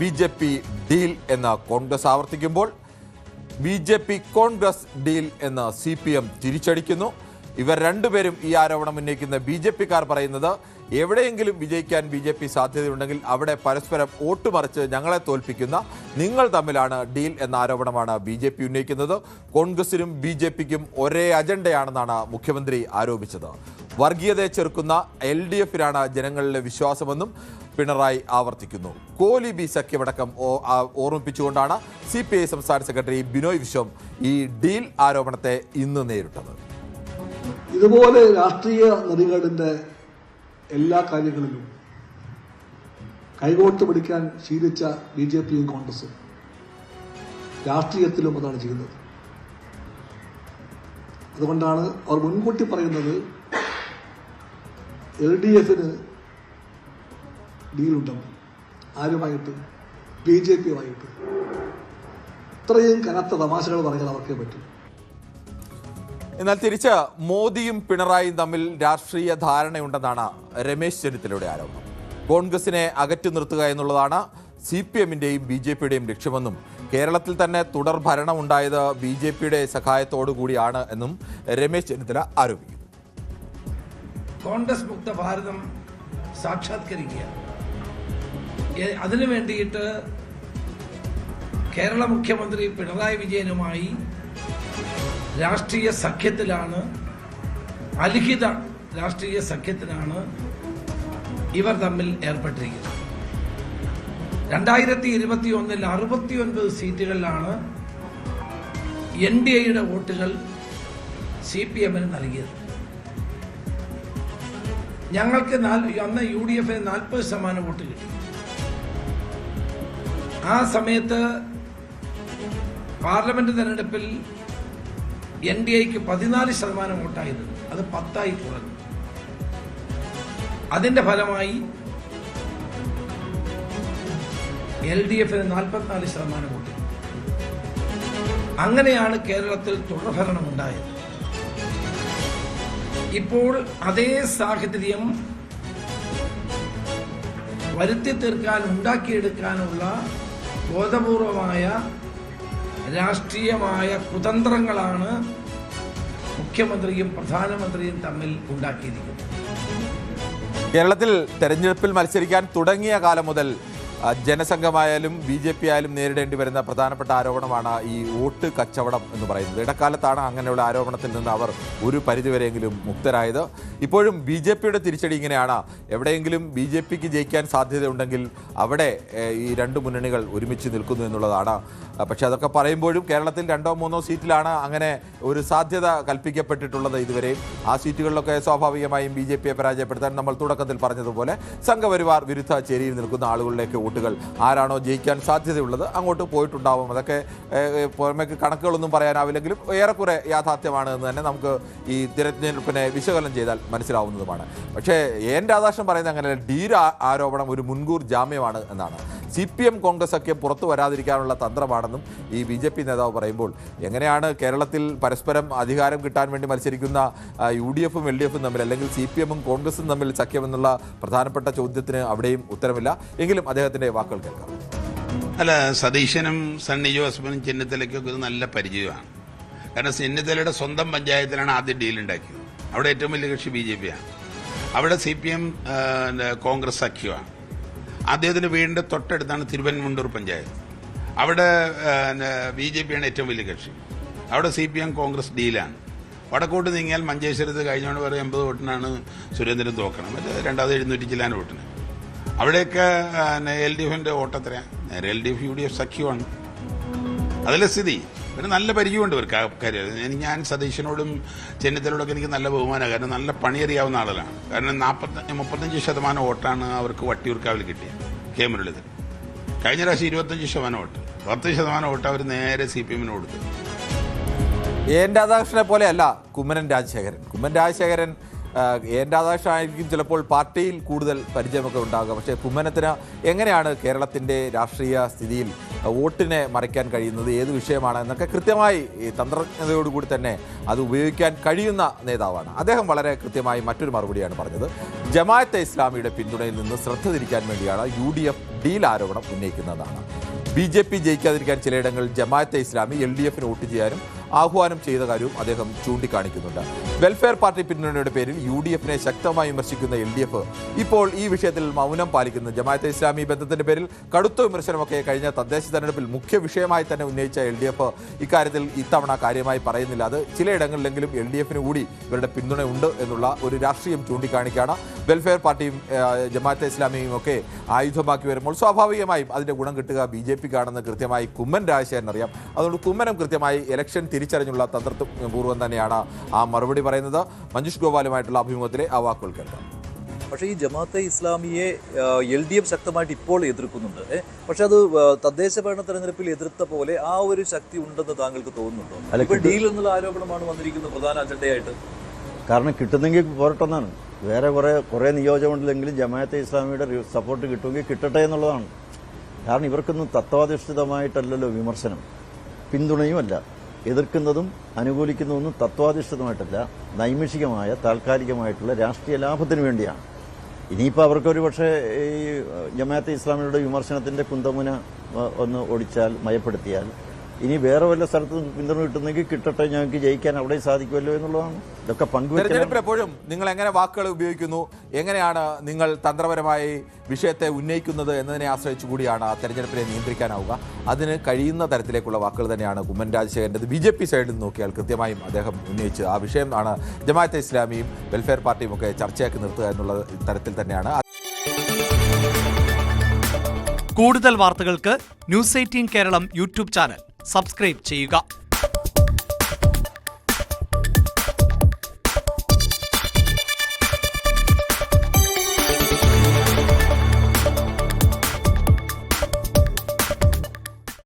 BJP deal എന്ന് Congress ആവർത്തിക്കുമ്പോൾ BJP Congress deal എന്ന് CPM തിരിച്ചടിക്കുന്നു. ഇവർ രണ്ടുപേരും ഈ ആരോപണം ഉന്നയിക്കുന്ന BJP-ക്കാർ പറയുന്നത് എവിടെയെങ്കിലും വിജയിക്കാൻ BJP സാധ്യതയുണ്ടെങ്കിൽ അവിടെ പരസ്പരം വോട്ടുമറിച്ച് ഞങ്ങളെ തോൽപ്പിക്കുന്ന നിങ്ങൾ തമ്മിലാണ് ഡീൽ എന്ന ആരോപണമാണ് BJP ഉന്നയിക്കുന്നത്. കോൺഗ്രസിനും BJP-ക്കും ഒരേ അജണ്ടയാണെന്നാണ് മുഖ്യമന്ത്രി ആരോപിച്ചത്. വർഗീയതയെ ചെറുക്കുന്ന LDF-ലാണ് ജനങ്ങളിലെ വിശ്വാസമെന്നും പിണറായി ആവർത്തിക്കുന്നു. കോലി ബി സഖ്യമടക്കം ഓർമ്മിപ്പിച്ചുകൊണ്ടാണ് CPI സംസ്ഥാന സെക്രട്ടറി ബിനോയ് വിശ്വം ഈ ഡീൽ ആരോപണത്തെ ഇന്ന് നേരിട്ടത്. ഇതുപോലെ രാഷ്ട്രീയ നെറികളിന്റെ എല്ലാ കാര്യങ്ങളിലും കൈകോട്ട് പിടിക്കാൻ ശീലിച്ച BJP-യും കോൺഗ്രസും രാഷ്ട്രീയത്തിലും അതാണ് ചെയ്യുന്നത്. അതുകൊണ്ടാണ് അവർ മുൻകൂട്ടി പറയുന്നത് LDF-ന് ഡീലുണ്ടെന്ന്. ആരുമായിട്ട്? BJP-യുമായിട്ട്. ഇത്രയും കനത്ത തമാശകൾ പറയാൻ അവർക്കേ പറ്റും. എന്നാൽ തിരിച്ച് മോദിയും പിണറായിയും തമ്മിൽ രാഷ്ട്രീയ ധാരണയുണ്ടെന്നാണ് രമേശ് ചെന്നിത്തലയുടെ ആരോപണം. കോൺഗ്രസിനെ അകറ്റി നിർത്തുക എന്നുള്ളതാണ് CPM-ന്റെയും BJP-യുടെയും ലക്ഷ്യമെന്നും കേരളത്തിൽ തന്നെ തുടർ ഭരണം ഉണ്ടായത് BJP-യുടെ സഹായത്തോടു കൂടിയാണ് എന്നും രമേശ് ചെന്നിത്തല ആരോപിക്കുന്നു. കോൺഗ്രസ് മുക്ത ഭാരതം സാക്ഷാത്കരിക്കുക, അതിനു വേണ്ടിയിട്ട് കേരള മുഖ്യമന്ത്രി പിണറായി വിജയനുമായി രാഷ്ട്രീയ സഖ്യത്തിലാണ്, അലിഖിത രാഷ്ട്രീയ സഖ്യത്തിലാണ് ഇവർ തമ്മിൽ ഏർപ്പെട്ടിരിക്കുന്നത്. 2021 69 സീറ്റുകളിലാണ് NDA-യുടെ വോട്ടുകൾ CPM-ന് നൽകിയത്. ഞങ്ങൾക്ക് അന്ന് UDF-ന് 40% വോട്ട് കിട്ടി. ആ സമയത്ത് പാർലമെന്റ് തെരഞ്ഞെടുപ്പിൽ NDA-ക്ക് 14% വോട്ടായിരുന്നു. അത് 10 കുറഞ്ഞു. അതിന്റെ ഫലമായി LDF-ന് 44% വോട്ട്. അങ്ങനെയാണ് കേരളത്തിൽ തുടർഭരണം ഉണ്ടായത്. ഇപ്പോൾ അതേ സാഹചര്യം വരുത്തി തീർക്കാൻ, ഉണ്ടാക്കിയെടുക്കാനുള്ള ബോധപൂർവമായ രാഷ്ട്രീയമായ കുതന്ത്രങ്ങളാണ് മുഖ്യമന്ത്രിയും പ്രധാനമന്ത്രിയും തമ്മിൽ ഉണ്ടാക്കിയിരിക്കുന്നത്. കേരളത്തിൽ തെരഞ്ഞെടുപ്പിൽ മത്സരിക്കാൻ തുടങ്ങിയ കാലം മുതൽ ജനസംഘമായാലും BJP ആയാലും നേരിടേണ്ടി വരുന്ന പ്രധാനപ്പെട്ട ആരോപണമാണ് ഈ വോട്ട് കച്ചവടം എന്ന് പറയുന്നത്. ഇടക്കാലത്താണ് അങ്ങനെയുള്ള ആരോപണത്തിൽ നിന്ന് അവർ ഒരു പരിധിവരെയെങ്കിലും മുക്തരായത്. ഇപ്പോഴും BJP-യുടെ തിരിച്ചടി ഇങ്ങനെയാണ്. എവിടെയെങ്കിലും BJP-ക്ക് ജയിക്കാൻ സാധ്യതയുണ്ടെങ്കിൽ അവിടെ ഈ രണ്ട് മുന്നണികൾ ഒരുമിച്ച് നിൽക്കുന്നു എന്നുള്ളതാണ്. പക്ഷേ അതൊക്കെ പറയുമ്പോഴും കേരളത്തിൽ 2 3 സീറ്റിലാണ് അങ്ങനെ ഒരു സാധ്യത കൽപ്പിക്കപ്പെട്ടിട്ടുള്ളത് ഇതുവരെയും. ആ സീറ്റുകളിലൊക്കെ സ്വാഭാവികമായും BJP-യെ പരാജയപ്പെടുത്താൻ നമ്മൾ തുടക്കത്തിൽ പറഞ്ഞതുപോലെ സംഘപരിവാർ വിരുദ്ധ ചേരിയിൽ നിൽക്കുന്ന ആളുകളിലേക്ക് വോട്ടുകൾ ആരാണോ ജയിക്കാൻ സാധ്യതയുള്ളത് അങ്ങോട്ട് പോയിട്ടുണ്ടാവും. അതൊക്കെ പുറമേക്ക് കണക്കുകളൊന്നും പറയാനാവില്ലെങ്കിലും ഏറെക്കുറെ യാഥാർത്ഥ്യമാണ് എന്ന് തന്നെ നമുക്ക് ഈ തിരഞ്ഞെടുപ്പിനെ വിശകലനം ചെയ്താൽ മനസ്സിലാവുന്നതുമാണ്. പക്ഷേ രാധാകൃഷ്ണൻ പറയുന്നത് അങ്ങനെ ഡീൽ ആരോപണം ഒരു മുൻകൂർ ജാമ്യമാണ് എന്നാണ്. CPM കോൺഗ്രസ് ഒക്കെ പുറത്തു വരാതിരിക്കാനുള്ള തന്ത്രമാണെന്നും ഈ BJP നേതാവ് പറയുമ്പോൾ എങ്ങനെയാണ് കേരളത്തിൽ പരസ്പരം അധികാരം കിട്ടാൻ വേണ്ടി മത്സരിക്കുന്ന UDF-ഉം LDF-ഉം തമ്മിൽ, അല്ലെങ്കിൽ CPM-ഉം കോൺഗ്രസും തമ്മിൽ സഖ്യമെന്നുള്ള പ്രധാനപ്പെട്ട ചോദ്യത്തിന് അവിടെയും ഉത്തരമില്ല. എങ്കിലും അദ്ദേഹത്തിന്റെ വാക്കുകൾ കേൾക്കാം. അല്ല, സതീശനും സണ്ണി ജോസഫിനും ചെന്നിത്തലയ്ക്കൊക്കെ ഇത് നല്ല പരിചയമാണ്. കാരണം ചെന്നിത്തലയുടെ സ്വന്തം പഞ്ചായത്തിലാണ് ആദ്യം ഡീലുണ്ടാക്കിയത്. അവിടെ ഏറ്റവും വലിയ കക്ഷി BJP-ആണ്. അവിടെ CPM കോൺഗ്രസ് സഖ്യമാണ്. അദ്ദേഹത്തിന് വീടിന്റെ തൊട്ടടുത്താണ് തിരുവൻമുണ്ടൂർ പഞ്ചായത്ത്. അവിടെ BJP-യാണ് ഏറ്റവും വലിയ കക്ഷി. അവിടെ CPM കോൺഗ്രസ് ഡീലാണ്. വടക്കോട്ട് നീങ്ങിയാൽ മഞ്ചേശ്വരത്ത് കഴിഞ്ഞോണ്ട് വരെ 80 വോട്ടിനാണ് സുരേന്ദ്രൻ തോക്കണം. മറ്റേ 2700 ചില്ലാൻ വോട്ടിന്. അവിടെയൊക്കെ LDF-ന്റെ വോട്ട് എത്രയാണ്? നേരെ LDF UDF സഖ്യമാണ്. അതല്ലേ സ്ഥിതി. പിന്നെ നല്ല പരിചയമുണ്ട് ഇവർക്ക് ആ കാര്യം. ഞാൻ സതീശനോടും ചെന്നിത്തലോടൊക്കെ എനിക്ക് നല്ല ബഹുമാനമാണ്. കാരണം നല്ല പണിയറിയാവുന്ന ആളുകളാണ്. കാരണം 35% വോട്ടാണ് അവർക്ക് വട്ടിയൂർക്കാവിൽ കിട്ടിയത്. കെ മുരളീധരൻ കഴിഞ്ഞ പ്രാവശ്യം 25% വോട്ട്, 10% വോട്ട് അവർ നേരെ CPM-ന് കൊടുത്തു. രാധാകൃഷ്ണനെ പോലെയല്ല കുമ്മനം രാജശേഖരൻ. എൻ രാധാകൃഷ്ണനായിരിക്കും ചിലപ്പോൾ പാർട്ടിയിൽ കൂടുതൽ പരിചയമൊക്കെ ഉണ്ടാകുക. പക്ഷേ കുമ്മനത്തിന് എങ്ങനെയാണ് കേരളത്തിൻ്റെ രാഷ്ട്രീയ സ്ഥിതിയിൽ വോട്ടിനെ മറയ്ക്കാൻ കഴിയുന്നത്, ഏത് വിഷയമാണ് എന്നൊക്കെ കൃത്യമായി തന്ത്രജ്ഞതയോടുകൂടി തന്നെ അത് ഉപയോഗിക്കാൻ കഴിയുന്ന നേതാവാണ് അദ്ദേഹം. വളരെ കൃത്യമായി മറ്റൊരു മറുപടിയാണ് പറഞ്ഞത്. ജമാഅത്തെ ഇസ്ലാമിയുടെ പിന്തുണയിൽ നിന്ന് ശ്രദ്ധ തിരിക്കാൻ വേണ്ടിയാണ് UDF ഡീൽ ആരോപണം ഉന്നയിക്കുന്നതാണ്. BJP ജയിക്കാതിരിക്കാൻ ചിലയിടങ്ങളിൽ ജമാഅത്തെ ഇസ്ലാമി LDFന് വോട്ട് ചെയ്യാനും ആഹ്വാനം ചെയ്ത കാര്യവും അദ്ദേഹം ചൂണ്ടിക്കാണിക്കുന്നുണ്ട്. വെൽഫെയർ പാർട്ടി പിന്തുണയുടെ പേരിൽ UDFനെ ശക്തമായി വിമർശിക്കുന്ന LDF ഇപ്പോൾ ഈ വിഷയത്തിൽ മൗനം പാലിക്കുന്നു. ജമാഅത്തെ ഇസ്ലാമി ബന്ധത്തിന്റെ പേരിൽ കടുത്ത വിമർശനമൊക്കെ കഴിഞ്ഞ തദ്ദേശ തെരഞ്ഞെടുപ്പിൽ മുഖ്യ വിഷയമായി തന്നെ ഉന്നയിച്ച LDF ഇക്കാര്യത്തിൽ ഇത്തവണ കാര്യമായി പറയുന്നില്ല. അത് ചിലയിടങ്ങളിലെങ്കിലും LDFന് കൂടി ഇവരുടെ പിന്തുണ ഉണ്ട് എന്നുള്ള ഒരു രാഷ്ട്രീയം ചൂണ്ടിക്കാണിക്കുകയാണ്. വെൽഫെയർ പാർട്ടിയും ജമാഅത്തെ ഇസ്ലാമിയും ഒക്കെ ആയുധമാക്കി വരുമ്പോൾ സ്വാഭാവികമായും അതിന്റെ ഗുണം കിട്ടുക BJPക്കാണെന്ന് കൃത്യമായി കുമ്മൻ രാജശേഖരൻ അറിയാം. അതുകൊണ്ട് കുമ്മനം കൃത്യമായി ഇലക്ഷൻ തിരിച്ചറിഞ്ഞുള്ള തന്ത്രപൂർവ്വം തന്നെയാണ് ആ മറുപടി പറയുന്നത്. മഞ്ജുഷ് ഗോപാലുമായിട്ടുള്ള അഭിമുഖത്തിലെ ആ വാക്കുകൾ കേൾക്കാം. പക്ഷേ ഈ ജമാഅത്തെ ഇസ്ലാമിയെ LDF ശക്തമായിട്ട് ഇപ്പോൾ എതിർക്കുന്നുണ്ട്. പക്ഷെ അത് തദ്ദേശ ഭരണ തെരഞ്ഞെടുപ്പിൽ എതിർത്ത പോലെ ആ ഒരു ശക്തി ഉണ്ടെന്ന് താങ്കൾക്ക് തോന്നുന്നുണ്ടോ? ഇപ്പോൾ ഡീൽ എന്നുള്ള ആരോപണമാണ് വന്നിരിക്കുന്നത് പ്രധാന അജണ്ടയായിട്ട്. കാരണം കിട്ടുന്നെങ്കിൽ പോരട്ടെന്നാണ്. വേറെ കുറേ നിയോജകമണ്ഡലമെങ്കിലും ജമാഅത്തെ ഇസ്ലാമിയുടെ സപ്പോർട്ട് കിട്ടുമെങ്കിൽ കിട്ടട്ടെ എന്നുള്ളതാണ്. കാരണം ഇവർക്കൊന്നും തത്വാധിഷ്ഠിതമായിട്ടല്ലല്ലോ വിമർശനം, പിന്തുണയുമല്ല. എതിർക്കുന്നതും അനുകൂലിക്കുന്നതൊന്നും തത്വാധിഷ്ഠിതമായിട്ടല്ല, നൈമിഷികമായ താൽക്കാലികമായിട്ടുള്ള രാഷ്ട്രീയ ലാഭത്തിന് വേണ്ടിയാണ്. ഇനിയിപ്പോൾ അവർക്കൊരു പക്ഷേ ഈ ജമാഅത്തെ ഇസ്ലാമിയുടെ വിമർശനത്തിന്റെ കുന്തമുന ഒന്ന് ഒടിച്ചാൽ, മയപ്പെടുത്തിയാൽ, ഇനി വേറെ വല്ല സ്ഥലത്തും പിന്തുണ കിട്ടുന്നെങ്കിൽ കിട്ടട്ടെ, ഞങ്ങൾക്ക് ജയിക്കാൻ അവിടെ സാധിക്കുമല്ലോ എന്നുള്ളതാണ്. ഇതൊക്കെ തെരഞ്ഞെടുപ്പിൽ എപ്പോഴും നിങ്ങൾ എങ്ങനെ വാക്കുകൾ ഉപയോഗിക്കുന്നു, എങ്ങനെയാണ് നിങ്ങൾ തന്ത്രപരമായി വിഷയത്തെ ഉന്നയിക്കുന്നത് എന്നതിനെ ആശ്രയിച്ചു കൂടിയാണ് തെരഞ്ഞെടുപ്പിനെ നിയന്ത്രിക്കാനാവുക. അതിന് കഴിയുന്ന തരത്തിലേക്കുള്ള വാക്കുകൾ തന്നെയാണ് കുമ്മൻ രാജശേഖരൻ്റെത്. BJP സൈഡിൽ നോക്കിയാൽ കൃത്യമായും അദ്ദേഹം ഉന്നയിച്ച് ആ വിഷയമാണ് ജമാഅത്തെ ഇസ്ലാമിയും വെൽഫെയർ പാർട്ടിയും ഒക്കെ ചർച്ചയാക്കി നിർത്തുക എന്നുള്ള തരത്തിൽ തന്നെയാണ്. കൂടുതൽ വാർത്തകൾക്ക് News 18 Keralam YouTube channel subscribe ചെയ്യുക.